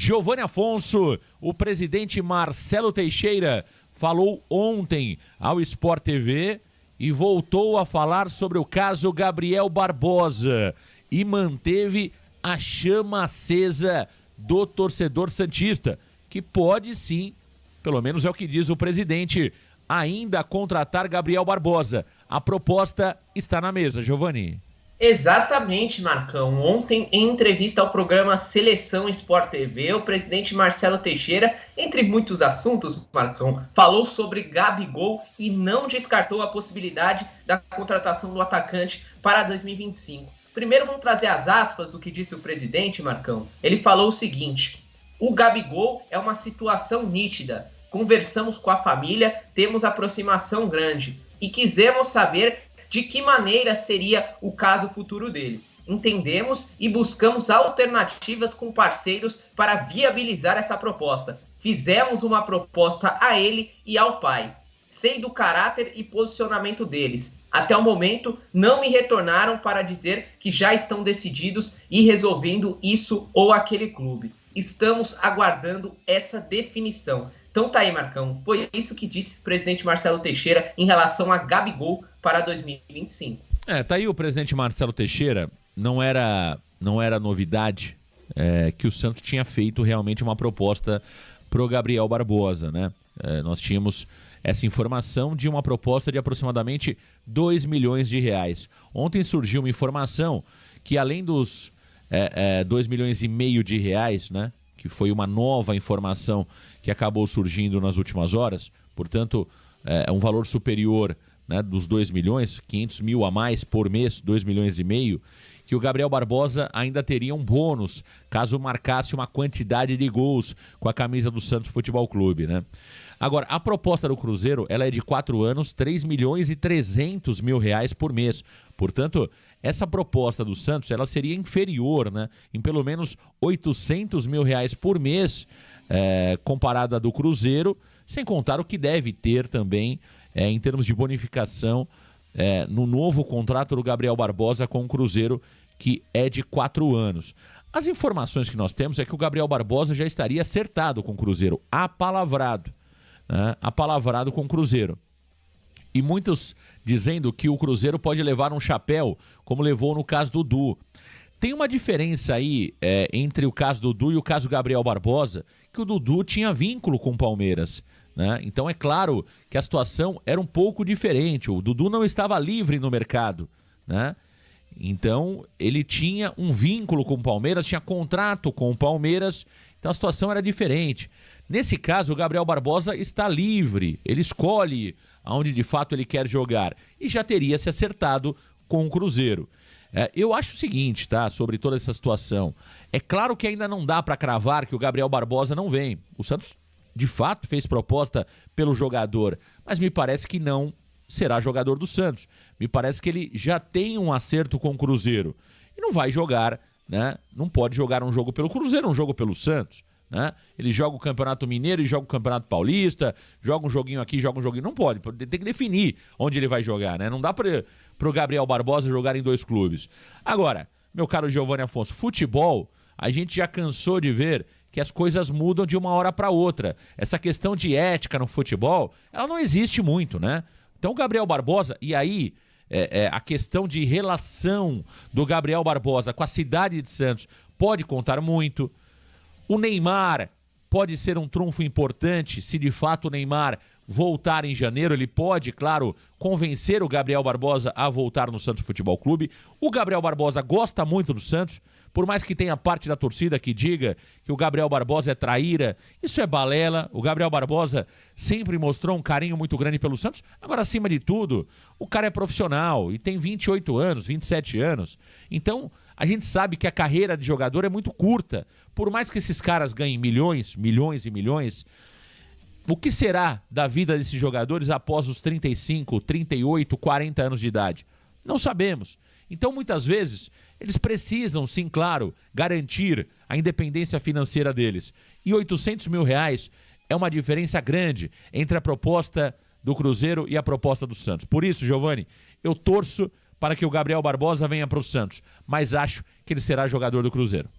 Giovanni Afonso, o presidente Marcelo Teixeira falou ontem ao Sport TV e voltou a falar sobre o caso Gabriel Barbosa e manteve a chama acesa do torcedor santista, que pode sim, pelo menos é o que diz o presidente, ainda contratar Gabriel Barbosa. A proposta está na mesa, Giovanni. Exatamente, Marcão. Ontem, em entrevista ao programa Seleção Sport TV, o presidente Marcelo Teixeira, entre muitos assuntos, Marcão, falou sobre Gabigol e não descartou a possibilidade da contratação do atacante para 2025. Primeiro, vamos trazer as aspas do que disse o presidente, Marcão. Ele falou o seguinte: o Gabigol é uma situação nítida. Conversamos com a família, temos aproximação grande e quisemos saber de que maneira seria o caso futuro dele. Entendemos e buscamos alternativas com parceiros para viabilizar essa proposta. Fizemos uma proposta a ele e ao pai. Sei do caráter e posicionamento deles. Até o momento, não me retornaram para dizer que já estão decididos e resolvendo isso ou aquele clube. Estamos aguardando essa definição. Então tá aí, Marcão. Foi isso que disse o presidente Marcelo Teixeira em relação a Gabigol para 2025. Tá aí o presidente Marcelo Teixeira. Não era novidade que o Santos tinha feito realmente uma proposta pro Gabriel Barbosa, né? Nós tínhamos essa informação de uma proposta de aproximadamente 2 milhões de reais. Ontem surgiu uma informação que além dos 2 milhões e meio de reais, né, que foi uma nova informação que acabou surgindo nas últimas horas, portanto, é um valor superior, né, dos 2 milhões, 500 mil a mais por mês, 2 milhões e meio, que o Gabriel Barbosa ainda teria um bônus caso marcasse uma quantidade de gols com a camisa do Santos Futebol Clube, né? Agora, a proposta do Cruzeiro, ela é de 4 anos, 3 milhões e 300 mil reais por mês. Portanto, essa proposta do Santos, ela seria inferior, né, em pelo menos 800 mil reais por mês, comparada à do Cruzeiro, sem contar o que deve ter também em termos de bonificação no novo contrato do Gabriel Barbosa com o Cruzeiro, que é de 4 anos. As informações que nós temos é que o Gabriel Barbosa já estaria acertado com o Cruzeiro, apalavrado, né, apalavrado com o Cruzeiro. E muitos dizendo que o Cruzeiro pode levar um chapéu, como levou no caso do Dudu. Tem uma diferença aí entre o caso do Dudu e o caso do Gabriel Barbosa, que o Dudu tinha vínculo com o Palmeiras, né? Então é claro que a situação era um pouco diferente. O Dudu não estava livre no mercado, né? Então ele tinha um vínculo com o Palmeiras, tinha contrato com o Palmeiras, então a situação era diferente. Nesse caso, o Gabriel Barbosa está livre, ele escolhe aonde de fato ele quer jogar e já teria se acertado com o Cruzeiro. Eu acho o seguinte, tá, sobre toda essa situação. É claro que ainda não dá para cravar que o Gabriel Barbosa não vem. O Santos, de fato, fez proposta pelo jogador, mas me parece que não será jogador do Santos. Me parece que ele já tem um acerto com o Cruzeiro e não vai jogar, né? Não pode jogar um jogo pelo Cruzeiro, um jogo pelo Santos, né? Ele joga o Campeonato Mineiro e joga o Campeonato Paulista, joga um joguinho aqui, joga um joguinho. Não pode, tem que definir onde ele vai jogar, né? Não dá pro Gabriel Barbosa jogar em 2 clubes. Agora, meu caro Giovanni Afonso, futebol, a gente já cansou de ver que as coisas mudam de uma hora para outra. Essa questão de ética no futebol, ela não existe muito, né? Então o Gabriel Barbosa, e aí a questão de relação do Gabriel Barbosa com a cidade de Santos pode contar muito. O Neymar pode ser um trunfo importante se de fato o Neymar voltar em janeiro. Ele pode, claro, convencer o Gabriel Barbosa a voltar no Santos Futebol Clube. O Gabriel Barbosa gosta muito do Santos, por mais que tenha parte da torcida que diga que o Gabriel Barbosa é traíra, isso é balela. O Gabriel Barbosa sempre mostrou um carinho muito grande pelo Santos. Agora, acima de tudo, o cara é profissional e tem 28 anos, 27 anos. Então, a gente sabe que a carreira de jogador é muito curta. Por mais que esses caras ganhem milhões, milhões e milhões, o que será da vida desses jogadores após os 35, 38, 40 anos de idade? Não sabemos. Então, muitas vezes, eles precisam, sim, claro, garantir a independência financeira deles. E 800 mil reais é uma diferença grande entre a proposta do Cruzeiro e a proposta do Santos. Por isso, Giovanni, eu torço para que o Gabriel Barbosa venha para o Santos, mas acho que ele será jogador do Cruzeiro.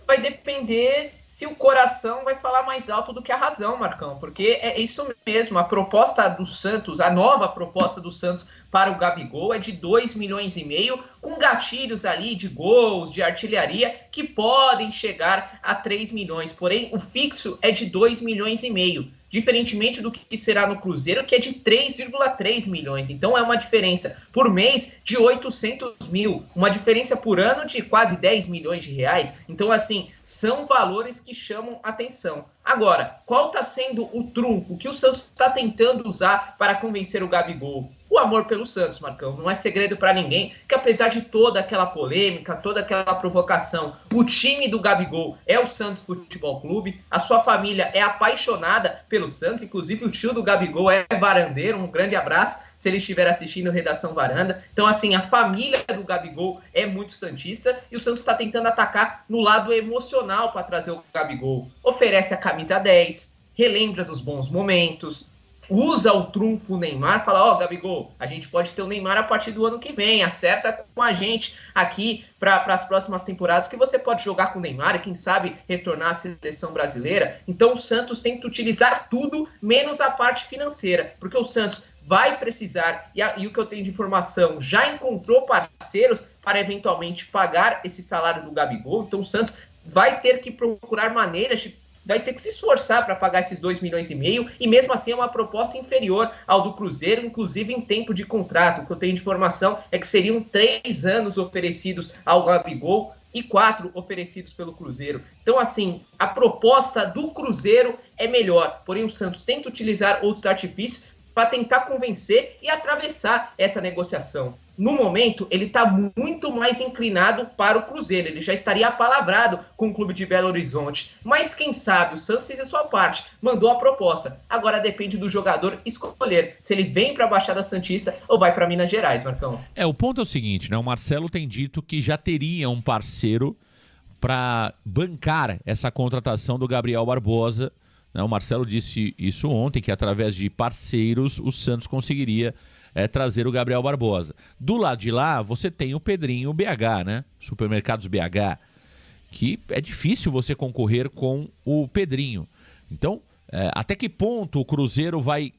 vai depender se o coração vai falar mais alto do que a razão, Marcão, porque é isso mesmo, a proposta do Santos, a nova proposta do Santos para o Gabigol é de 2,5 milhões, com gatilhos ali de gols, de artilharia, que podem chegar a 3 milhões, porém o fixo é de 2,5 milhões, diferentemente do que será no Cruzeiro, que é de 3,3 milhões. Então é uma diferença por mês de 800 mil, uma diferença por ano de quase 10 milhões de reais. Então, assim, são valores que chamam atenção. Agora, qual está sendo o trunfo que o Santos está tentando usar para convencer o Gabigol? O amor pelo Santos, Marcão. Não é segredo para ninguém que, apesar de toda aquela polêmica, toda aquela provocação, o time do Gabigol é o Santos Futebol Clube. A sua família é apaixonada pelo Santos. Inclusive, o tio do Gabigol é varandeiro. Um grande abraço se ele estiver assistindo Redação Varanda. Então, assim, a família do Gabigol é muito santista e o Santos está tentando atacar no lado emocional para trazer o Gabigol. Oferece a camisa 10, relembra dos bons momentos, usa o trunfo Neymar, fala, Gabigol, a gente pode ter o Neymar a partir do ano que vem, acerta com a gente aqui para as próximas temporadas que você pode jogar com o Neymar e quem sabe retornar à seleção brasileira. Então o Santos tenta utilizar tudo menos a parte financeira, porque o Santos vai precisar, e o que eu tenho de informação, já encontrou parceiros para eventualmente pagar esse salário do Gabigol. Então o Santos vai ter que procurar maneiras vai ter que se esforçar para pagar esses 2,5 milhões, e mesmo assim é uma proposta inferior ao do Cruzeiro, inclusive em tempo de contrato. O que eu tenho de informação é que seriam 3 anos oferecidos ao Gabigol e 4 oferecidos pelo Cruzeiro. Então, assim, a proposta do Cruzeiro é melhor, porém o Santos tenta utilizar outros artifícios para tentar convencer e atravessar essa negociação. No momento, ele está muito mais inclinado para o Cruzeiro. Ele já estaria apalavrado com o clube de Belo Horizonte. Mas quem sabe, o Santos fez a sua parte, mandou a proposta. Agora depende do jogador escolher se ele vem para a Baixada Santista ou vai para Minas Gerais, Marcão. O ponto é o seguinte, né? O Marcelo tem dito que já teria um parceiro para bancar essa contratação do Gabriel Barbosa. O Marcelo disse isso ontem, que através de parceiros o Santos conseguiria trazer o Gabriel Barbosa. Do lado de lá, você tem o Pedrinho BH, né? Supermercados BH, que é difícil você concorrer com o Pedrinho. Então, até que ponto o Cruzeiro vai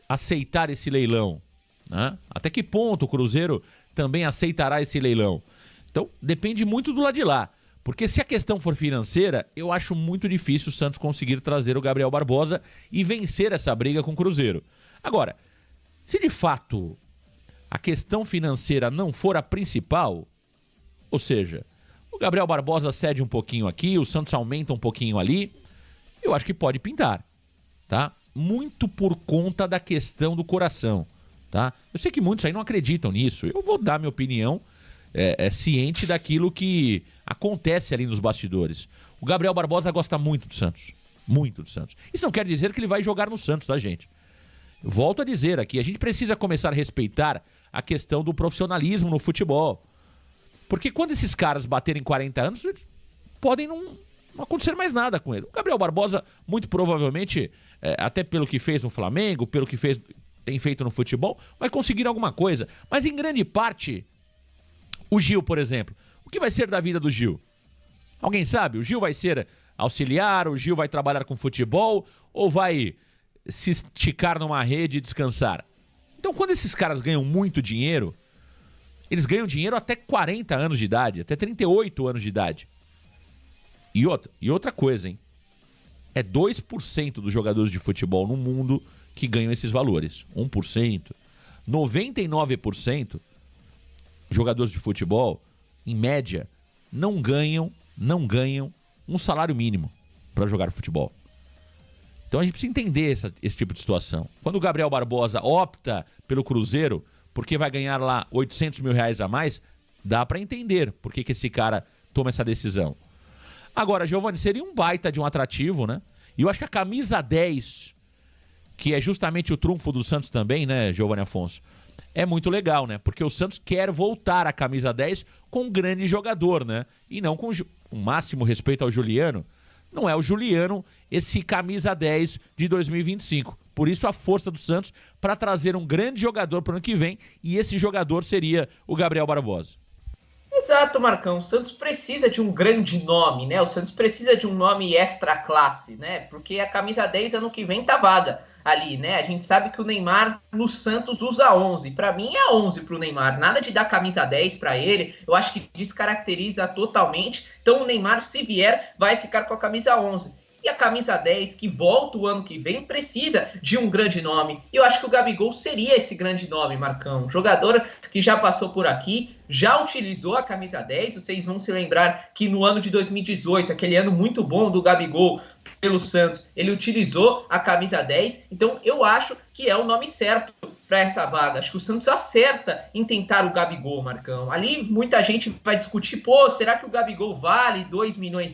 aceitar esse leilão? Né? Até que ponto o Cruzeiro também aceitará esse leilão? Então, depende muito do lado de lá. Porque se a questão for financeira, eu acho muito difícil o Santos conseguir trazer o Gabriel Barbosa e vencer essa briga com o Cruzeiro. Agora, se de fato a questão financeira não for a principal, ou seja, o Gabriel Barbosa cede um pouquinho aqui, o Santos aumenta um pouquinho ali, eu acho que pode pintar, tá? Muito por conta da questão do coração, tá? Eu sei que muitos aí não acreditam nisso, eu vou dar minha opinião ciente daquilo que acontece ali nos bastidores. O Gabriel Barbosa gosta muito do Santos. Muito do Santos. Isso não quer dizer que ele vai jogar no Santos, tá, gente? Eu volto a dizer aqui, a gente precisa começar a respeitar a questão do profissionalismo no futebol. Porque quando esses caras baterem 40 anos, podem não acontecer mais nada com ele. O Gabriel Barbosa, muito provavelmente, até pelo que fez no Flamengo, pelo que tem feito no futebol, vai conseguir alguma coisa. Mas em grande parte, o Gil, por exemplo, o que vai ser da vida do Gil? Alguém sabe? O Gil vai ser auxiliar, o Gil vai trabalhar com futebol ou vai se esticar numa rede e descansar? Então, quando esses caras ganham muito dinheiro, eles ganham dinheiro até 40 anos de idade, até 38 anos de idade. E outra coisa, hein? É 2% dos jogadores de futebol no mundo que ganham esses valores. 1%. 99% jogadores de futebol, em média, não ganham um salário mínimo para jogar futebol. Então a gente precisa entender esse tipo de situação. Quando o Gabriel Barbosa opta pelo Cruzeiro, porque vai ganhar lá 800 mil reais a mais, dá para entender por que esse cara toma essa decisão. Agora, Giovani, seria um baita de um atrativo, né? E eu acho que a camisa 10, que é justamente o trunfo do Santos também, né, Giovani Afonso? É muito legal, né? Porque o Santos quer voltar à camisa 10 com um grande jogador, né? E não com o máximo respeito ao Juliano. Não é o Juliano esse camisa 10 de 2025. Por isso a força do Santos para trazer um grande jogador para o ano que vem. E esse jogador seria o Gabriel Barbosa. Exato, Marcão. O Santos precisa de um grande nome, né? O Santos precisa de um nome extra classe, né? Porque a camisa 10 ano que vem tá vaga ali, né? A gente sabe que o Neymar no Santos usa 11. Para mim é 11 pro Neymar. Nada de dar camisa 10 para ele. Eu acho que descaracteriza totalmente. Então o Neymar, se vier, vai ficar com a camisa 11. E a camisa 10, que volta o ano que vem, precisa de um grande nome. E eu acho que o Gabigol seria esse grande nome, Marcão. Jogador que já passou por aqui, já utilizou a camisa 10. Vocês vão se lembrar que no ano de 2018, aquele ano muito bom do Gabigol pelo Santos, ele utilizou a camisa 10. Então eu acho que é o nome certo para essa vaga. Acho que o Santos acerta em tentar o Gabigol, Marcão. Ali muita gente vai discutir, pô, será que o Gabigol vale 2,5 milhões?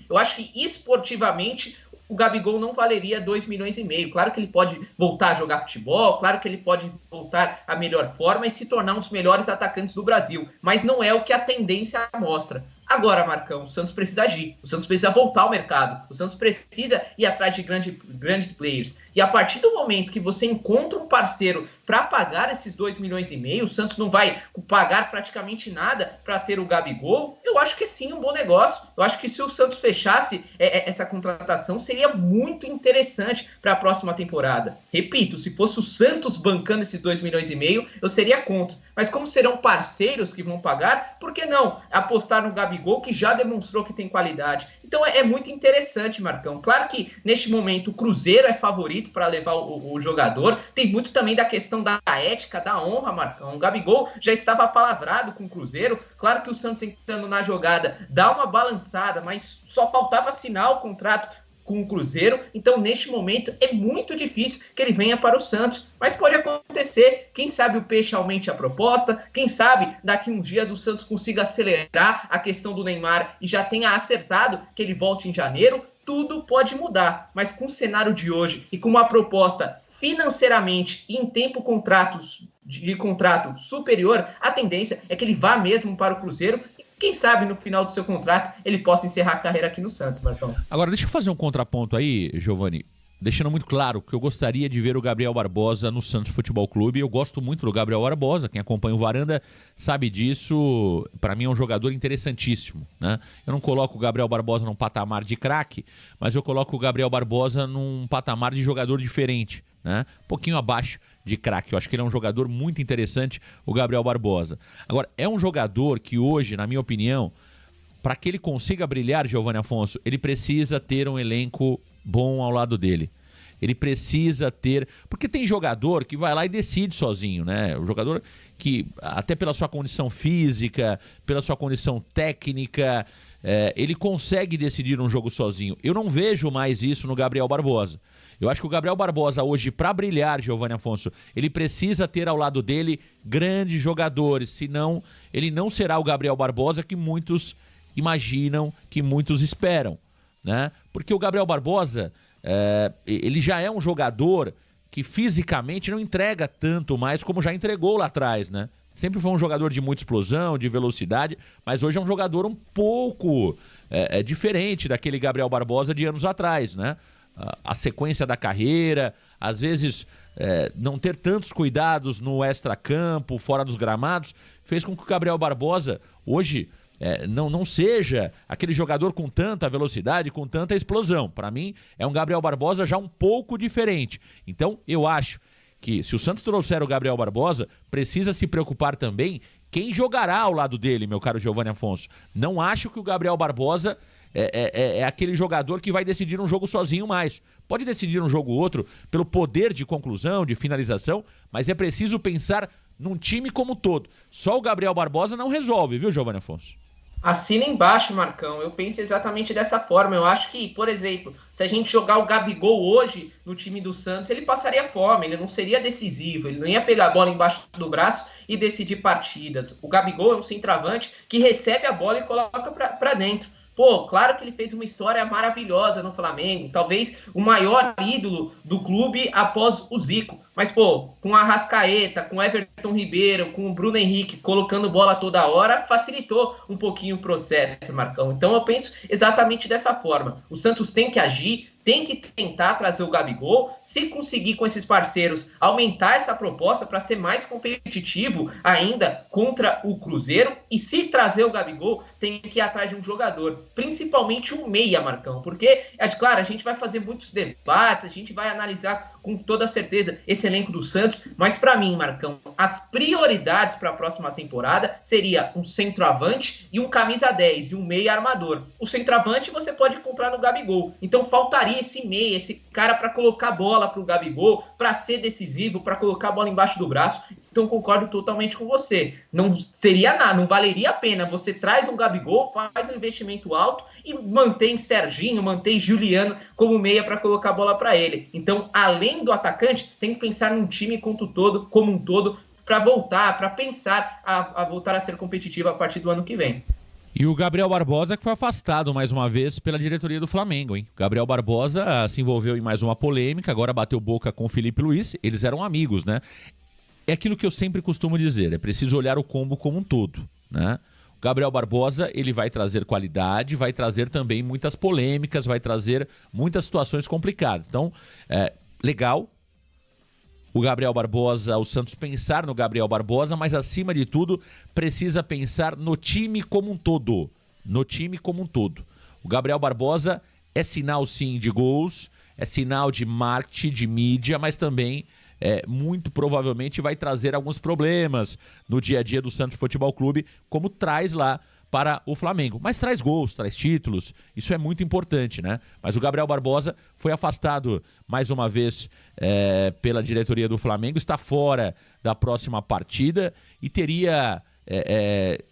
Eu acho que esportivamente o Gabigol não valeria 2,5 milhões. Claro que ele pode voltar a jogar futebol, claro que ele pode voltar à melhor forma e se tornar um dos melhores atacantes do Brasil, mas não é o que a tendência mostra. Agora, Marcão, o Santos precisa agir, o Santos precisa voltar ao mercado, o Santos precisa ir atrás de grandes players. E a partir do momento que você encontra um parceiro para pagar esses 2,5 milhões, o Santos não vai pagar praticamente nada para ter o Gabigol, eu acho que é sim um bom negócio. Eu acho que se o Santos fechasse essa contratação, seria muito interessante para a próxima temporada. Repito, se fosse o Santos bancando esses 2,5 milhões, eu seria contra. Mas como serão parceiros que vão pagar, por que não apostar no Gabigol, que já demonstrou que tem qualidade? Então é muito interessante, Marcão. Claro que neste momento o Cruzeiro é favorito para levar o jogador. Tem muito também da questão da ética, da honra, Marcão. O Gabigol já estava apalavrado com o Cruzeiro. Claro que o Santos entrando na jogada dá uma balançada, mas só faltava assinar o contrato com o Cruzeiro. Então neste momento é muito difícil que ele venha para o Santos, mas pode acontecer. Quem sabe o Peixe aumente a proposta, quem sabe daqui uns dias o Santos consiga acelerar a questão do Neymar e já tenha acertado que ele volte em janeiro. Tudo pode mudar, mas com o cenário de hoje e com uma proposta financeiramente e em tempo de contrato superior, a tendência é que ele vá mesmo para o Cruzeiro. Quem sabe no final do seu contrato ele possa encerrar a carreira aqui no Santos, Marcão. Agora, deixa eu fazer um contraponto aí, Giovani, deixando muito claro que eu gostaria de ver o Gabriel Barbosa no Santos Futebol Clube. Eu gosto muito do Gabriel Barbosa, quem acompanha o Varanda sabe disso. Para mim é um jogador interessantíssimo, né? Eu não coloco o Gabriel Barbosa num patamar de craque, mas eu coloco o Gabriel Barbosa num patamar de jogador diferente, né? Um pouquinho abaixo de craque. Eu acho que ele é um jogador muito interessante, o Gabriel Barbosa. Agora, é um jogador que hoje, na minha opinião, para que ele consiga brilhar, Giovani Afonso, ele precisa ter um elenco bom ao lado dele. Ele precisa ter... Porque tem jogador que vai lá e decide sozinho, né? O jogador que, até pela sua condição física, pela sua condição técnica, ele consegue decidir um jogo sozinho. Eu não vejo mais isso no Gabriel Barbosa. Eu acho que o Gabriel Barbosa hoje, para brilhar, Giovani Afonso, ele precisa ter ao lado dele grandes jogadores, senão ele não será o Gabriel Barbosa que muitos imaginam, que muitos esperam, né? Porque o Gabriel Barbosa, ele já é um jogador que fisicamente não entrega tanto mais como já entregou lá atrás, né? Sempre foi um jogador de muita explosão, de velocidade, mas hoje é um jogador um pouco diferente daquele Gabriel Barbosa de anos atrás, né? A sequência da carreira, às vezes não ter tantos cuidados no extracampo, fora dos gramados, fez com que o Gabriel Barbosa hoje não seja aquele jogador com tanta velocidade, com tanta explosão. Para mim, é um Gabriel Barbosa já um pouco diferente. Então, eu acho que se o Santos trouxer o Gabriel Barbosa, precisa se preocupar também quem jogará ao lado dele, meu caro Giovani Afonso. Não acho que o Gabriel Barbosa é aquele jogador que vai decidir um jogo sozinho mais. Pode decidir um jogo ou outro pelo poder de conclusão, de finalização, mas é preciso pensar num time como um todo. Só o Gabriel Barbosa não resolve, viu, Giovani Afonso? Assina embaixo, Marcão. Eu penso exatamente dessa forma. Eu acho que, por exemplo, se a gente jogar o Gabigol hoje no time do Santos, ele passaria fome, ele não seria decisivo, ele não ia pegar a bola embaixo do braço e decidir partidas. O Gabigol é um centroavante que recebe a bola e coloca para dentro. Pô, claro que ele fez uma história maravilhosa no Flamengo, talvez o maior ídolo do clube após o Zico. Mas, pô, com a Arrascaeta, com o Everton Ribeiro, com o Bruno Henrique colocando bola toda hora, facilitou um pouquinho o processo, Marcão. Então eu penso exatamente dessa forma. O Santos tem que agir, tem que tentar trazer o Gabigol, se conseguir com esses parceiros aumentar essa proposta para ser mais competitivo ainda contra o Cruzeiro, e se trazer o Gabigol, tem que ir atrás de um jogador, principalmente um meia, Marcão, porque, claro, a gente vai fazer muitos debates, a gente vai analisar com toda certeza esse elenco do Santos, mas para mim, Marcão, as prioridades para a próxima temporada seria um centroavante e um camisa 10 e um meia armador. O centroavante você pode encontrar no Gabigol, então faltaria esse meia, esse cara para colocar a bola para o Gabigol, para ser decisivo, para colocar a bola embaixo do braço. Então concordo totalmente com você. Não seria nada, não valeria a pena. Você traz um Gabigol, faz um investimento alto e mantém Serginho, mantém Juliano como meia para colocar a bola para ele. Então, além do atacante, tem que pensar num time como um todo, para voltar, para pensar a voltar a ser competitivo a partir do ano que vem. E o Gabriel Barbosa, que foi afastado mais uma vez pela diretoria do Flamengo, hein? Gabriel Barbosa se envolveu em mais uma polêmica, agora bateu boca com o Felipe Luiz. Eles eram amigos, né? É aquilo que eu sempre costumo dizer, é preciso olhar o combo como um todo, né? O Gabriel Barbosa, ele vai trazer qualidade, vai trazer também muitas polêmicas, vai trazer muitas situações complicadas. Então, legal o Gabriel Barbosa, o Santos pensar no Gabriel Barbosa, mas acima de tudo, precisa pensar no time como um todo. No time como um todo. O Gabriel Barbosa é sinal, sim, de gols, é sinal de marketing, de mídia, mas também muito provavelmente vai trazer alguns problemas no dia a dia do Santos Futebol Clube, como traz lá para o Flamengo. Mas traz gols, traz títulos, isso é muito importante, né? Mas o Gabriel Barbosa foi afastado mais uma vez pela diretoria do Flamengo, está fora da próxima partida e teria,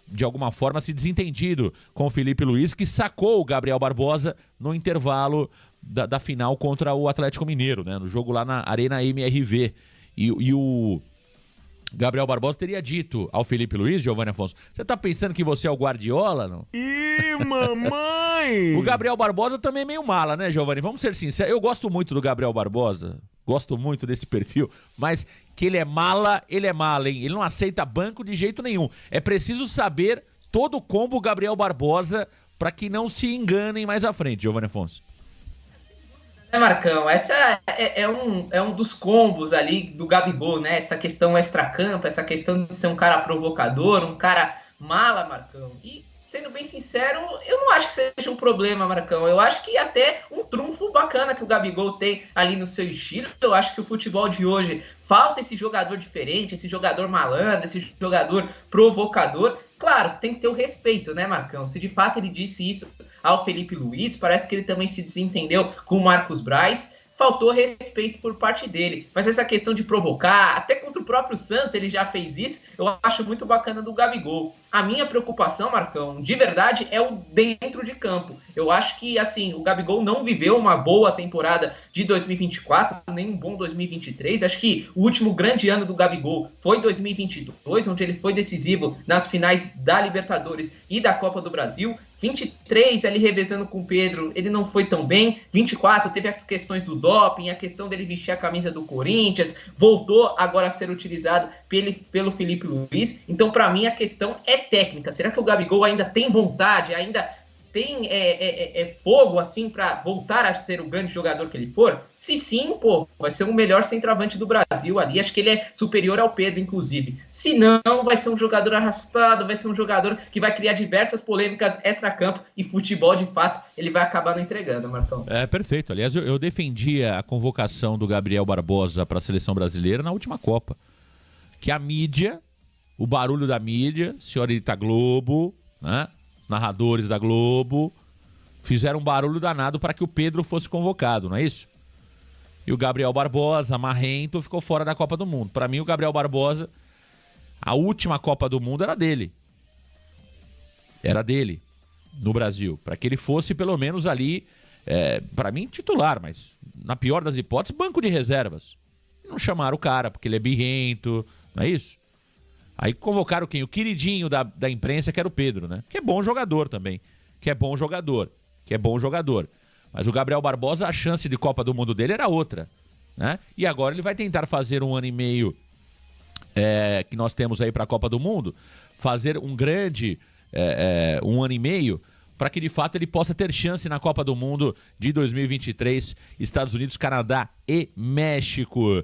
de alguma forma, se desentendido com o Felipe Luiz, que sacou o Gabriel Barbosa no intervalo da final contra o Atlético Mineiro, né? No jogo lá na Arena MRV. E o Gabriel Barbosa teria dito ao Felipe Luiz, Giovanni Afonso, você tá pensando que você é o Guardiola, não? Ih, mamãe! O Gabriel Barbosa também é meio mala, né, Giovanni? Vamos ser sinceros, eu gosto muito do Gabriel Barbosa, gosto muito desse perfil, mas que ele é mala, hein? Ele não aceita banco de jeito nenhum. É preciso saber todo o combo Gabriel Barbosa para que não se enganem mais à frente, Giovanni Afonso. Marcão, essa é um dos combos ali do Gabigol, né? Essa questão extracampo, essa questão de ser um cara provocador, um cara mala, Marcão. E, sendo bem sincero, eu não acho que seja um problema, Marcão. Eu acho que até um trunfo bacana que o Gabigol tem ali no seu estilo. Eu acho que o futebol de hoje falta esse jogador diferente, esse jogador malandro, esse jogador provocador. Claro, tem que ter o respeito, né, Marcão? Se de fato ele disse isso ao Felipe Luiz, parece que ele também se desentendeu com o Marcos Braz, faltou respeito por parte dele. Mas essa questão de provocar, até contra o próprio Santos ele já fez isso, eu acho muito bacana do Gabigol. A minha preocupação, Marcão, de verdade, é o dentro de campo. Eu acho que, assim, o Gabigol não viveu uma boa temporada de 2024, nem um bom 2023. Acho que o último grande ano do Gabigol foi 2022, onde ele foi decisivo nas finais da Libertadores e da Copa do Brasil. 23, ali revezando com o Pedro, ele não foi tão bem. 24, teve as questões do doping, a questão dele vestir a camisa do Corinthians, voltou agora a ser utilizado pelo Felipe Luiz. Então, para mim, a questão é técnica. Será que o Gabigol ainda tem vontade, ainda tem fogo, assim, para voltar a ser o grande jogador que ele for? Se sim, pô, vai ser o melhor centroavante do Brasil ali. Acho que ele é superior ao Pedro, inclusive. Se não, vai ser um jogador arrastado, vai ser um jogador que vai criar diversas polêmicas extra-campo e futebol, de fato, ele vai acabar não entregando, Marcão. Perfeito. Aliás, eu defendia a convocação do Gabriel Barbosa para a seleção brasileira na última Copa. Que a mídia, o barulho da mídia, senhorita Globo, né? Narradores da Globo fizeram um barulho danado para que o Pedro fosse convocado, não é isso? E o Gabriel Barbosa, marrento, ficou fora da Copa do Mundo. Para mim, o Gabriel Barbosa, a última Copa do Mundo era dele. Era dele, no Brasil. Para que ele fosse, pelo menos, ali, para mim, titular, mas, na pior das hipóteses, banco de reservas. Não chamaram o cara, porque ele é birrento, não é isso? Aí convocaram quem? O queridinho da imprensa, que era o Pedro, né? Que é bom jogador também. Que é bom jogador. Mas o Gabriel Barbosa, a chance de Copa do Mundo dele era outra, né? E agora ele vai tentar fazer um ano e meio que nós temos aí para a Copa do Mundo, fazer um grande um ano e meio para que de fato ele possa ter chance na Copa do Mundo de 2023, Estados Unidos, Canadá e México.